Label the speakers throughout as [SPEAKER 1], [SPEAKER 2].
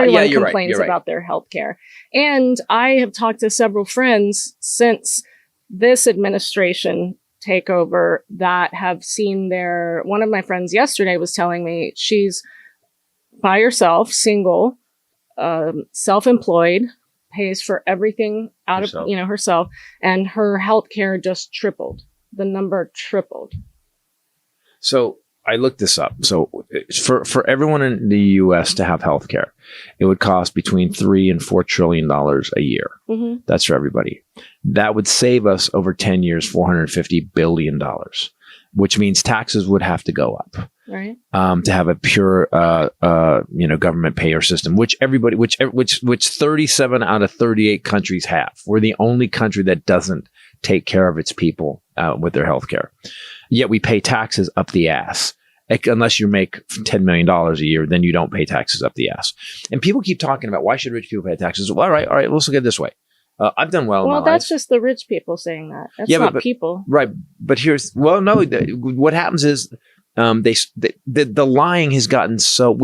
[SPEAKER 1] Everyone
[SPEAKER 2] you're
[SPEAKER 1] complains
[SPEAKER 2] right.
[SPEAKER 1] about their health care. And I have talked to several friends since this administration takeover that have seen one of my friends yesterday was telling me she's by herself, single, self-employed, pays for everything out of, herself, and her health care just tripled. The number tripled.
[SPEAKER 2] So I looked this up. So for everyone in the U.S. to have health care, it would cost between $3 and $4 trillion a year.
[SPEAKER 1] Mm-hmm.
[SPEAKER 2] That's for everybody. That would save us over 10 years, $450 billion, which means taxes would have to go up.
[SPEAKER 1] Right.
[SPEAKER 2] To have a pure, government payer system, which 37 out of 38 countries have. We're the only country that doesn't take care of its people with their health care. Yet we pay taxes up the ass. Unless you make $10 million a year, then you don't pay taxes up the ass. And people keep talking about why should rich people pay taxes? Well, all right. Let's look at it this way. I've done well in my life.
[SPEAKER 1] Well, that's just the rich people saying that. That's not people.
[SPEAKER 2] Right. But what happens is the lying has gotten so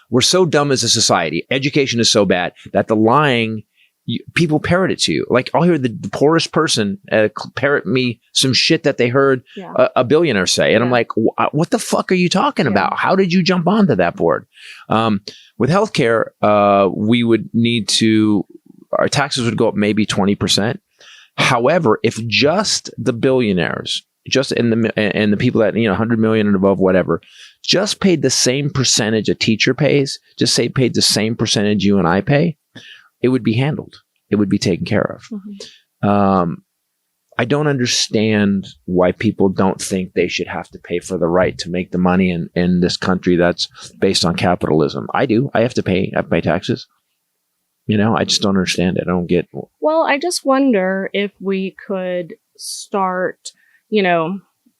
[SPEAKER 2] we're so dumb as a society. Education is so bad that the lying, people parrot it to you. Like I'll hear the poorest person parrot me some shit that they heard a billionaire say. And I'm like, what the fuck are you talking about? How did you jump onto that board? With healthcare, we would need our taxes would go up maybe 20%. However, if just the billionaires, and the people that, 100 million and above, whatever, just paid the same percentage a teacher pays, paid the same percentage you and I pay, it would be handled. It would be taken care of.
[SPEAKER 1] Mm-hmm.
[SPEAKER 2] I don't understand why people don't think they should have to pay for the right to make the money in this country that's based on capitalism. I do. I have to pay taxes. I just don't understand it. I don't get.
[SPEAKER 1] Well, I just wonder if we could start,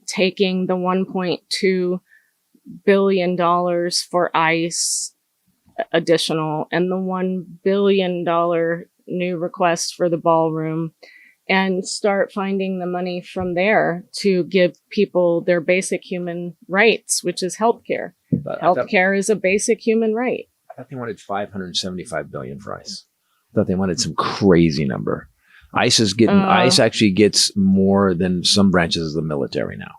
[SPEAKER 1] taking the $1.2 billion for ICE additional and the $1 billion new request for the ballroom and start finding the money from there to give people their basic human rights, which is healthcare. Healthcare is a basic human right.
[SPEAKER 2] I thought they wanted $575 billion for ICE. I thought they wanted some crazy number. ICE actually gets more than some branches of the military now.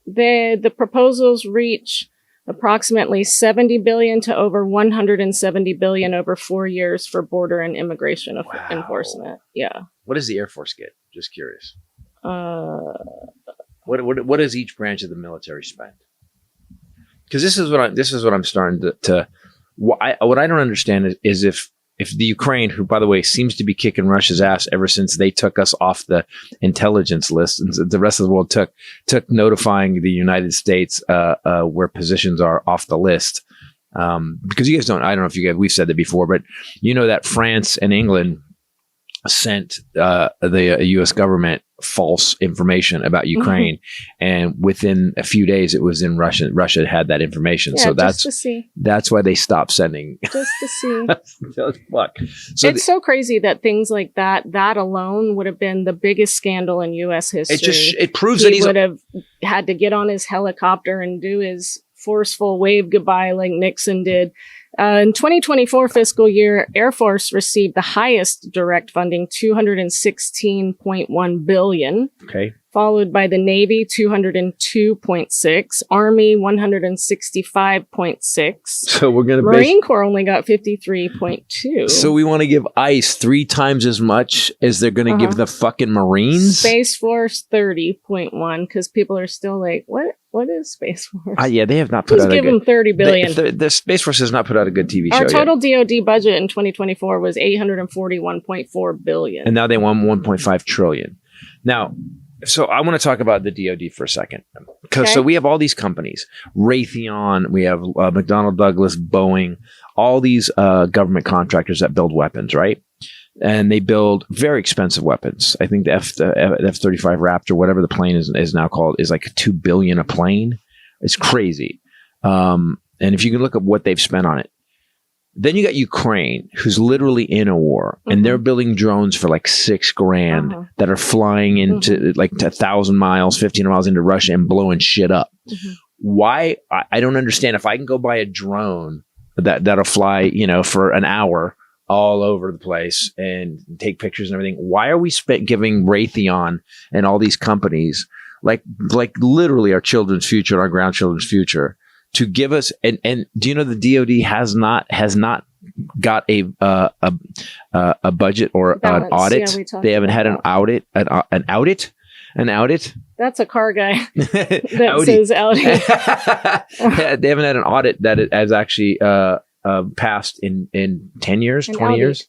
[SPEAKER 1] The proposals reach approximately $70 billion to over $170 billion over 4 years for border and immigration enforcement. Yeah.
[SPEAKER 2] What does the Air Force get? Just curious. What does each branch of the military spend? Because this is what I'm starting to what I don't understand is if the Ukraine, who by the way seems to be kicking Russia's ass ever since they took us off the intelligence list, and the rest of the world took notifying the United States where positions are off the list. Because you guys I don't know if we've said that before, but that France and England sent the U.S. government false information about Ukraine, and within a few days it was in Russia. Russia had that information, so that's why they stopped sending.
[SPEAKER 1] Just to see.
[SPEAKER 2] Fuck. So
[SPEAKER 1] it's so crazy that things like that alone would have been the biggest scandal in U.S. history.
[SPEAKER 2] It proves that he
[SPEAKER 1] would have had to get on his helicopter and do his forceful wave goodbye like Nixon did. In 2024 fiscal year, Air Force received the highest direct funding, $216.1 billion.
[SPEAKER 2] Okay.
[SPEAKER 1] Followed by the Navy, $202.6, Army, $165.6.
[SPEAKER 2] So we're going to
[SPEAKER 1] Marine Corps only got $53.2.
[SPEAKER 2] So we want to give ICE 3 times as much as they're going to give the fucking Marines?
[SPEAKER 1] Space Force, $30.1, because people are still like, what is Space Force?
[SPEAKER 2] Yeah, they have not put out
[SPEAKER 1] give them $30 billion.
[SPEAKER 2] The Space Force has not put out a good TV show.
[SPEAKER 1] Our total DoD budget in 2024 was $841.4 billion.
[SPEAKER 2] And now they want $1.5 trillion. Now, so I want to talk about the DoD for a second. So we have all these companies, Raytheon, we have McDonnell Douglas, Boeing, all these government contractors that build weapons, right? And they build very expensive weapons. I think the F-35 Raptor, whatever the plane is now called, is like $2 billion a plane. It's crazy. And if you can look up what they've spent on it. Then you got Ukraine, who's literally in a war, and they're building drones for like $6,000 that are flying into like 1,000 miles, 1,500 miles into Russia and blowing shit up. Why? I don't understand. If I can go buy a drone that'll fly, for an hour all over the place and take pictures and everything. Why are we giving Raytheon and all these companies, like literally our children's future, our grandchildren's future, to give us? And do you know the DoD has not got a budget or an audit?
[SPEAKER 1] Yeah,
[SPEAKER 2] they haven't had an audit. An audit?
[SPEAKER 1] That's a car guy that says Audi.
[SPEAKER 2] They haven't had an audit that it has actually passed in 10 years, 20
[SPEAKER 1] Audi.
[SPEAKER 2] years.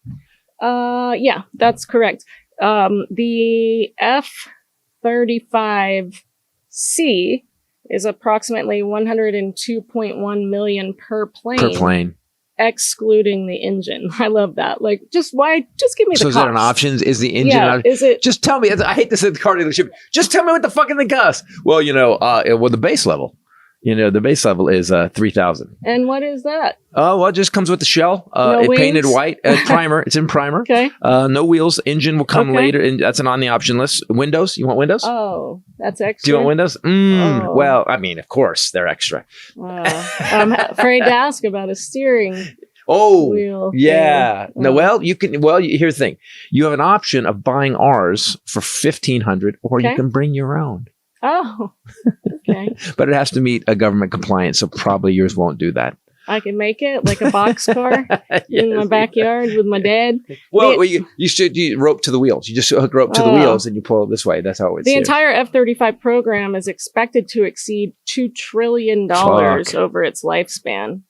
[SPEAKER 1] Yeah, that's correct. The F-35C is approximately $102.1 million per plane. Excluding the engine. I love that. Like, just give me the cost.
[SPEAKER 2] So is that an option? Is the engine?
[SPEAKER 1] Yeah, is it?
[SPEAKER 2] Just tell me. I hate this at the car dealership. Just tell me what the fuck in the cost. Well, the base level. The base level is 3,000.
[SPEAKER 1] And what is that?
[SPEAKER 2] Oh, well, it just comes with the shell. It painted white. Primer. It's in primer.
[SPEAKER 1] Okay.
[SPEAKER 2] No wheels. Engine will come later, and that's on the option list. Windows. You want windows?
[SPEAKER 1] Oh, that's extra.
[SPEAKER 2] Do you want windows?
[SPEAKER 1] Oh.
[SPEAKER 2] Well, I mean, of course they're extra.
[SPEAKER 1] I'm afraid to ask about a steering wheel.
[SPEAKER 2] Yeah.
[SPEAKER 1] Thing.
[SPEAKER 2] No, well, you can. Well, here's the thing. You have an option of buying ours for $1,500, or you can bring your own.
[SPEAKER 1] Oh, okay.
[SPEAKER 2] But it has to meet a government compliance, so probably yours won't do that.
[SPEAKER 1] I can make it like a box car in my backyard with my dad.
[SPEAKER 2] Well, you rope to the wheels. You just hook rope to the wheels and you pull it this way. That's how it's.
[SPEAKER 1] The entire F-35 program is expected to exceed $2 trillion over its lifespan.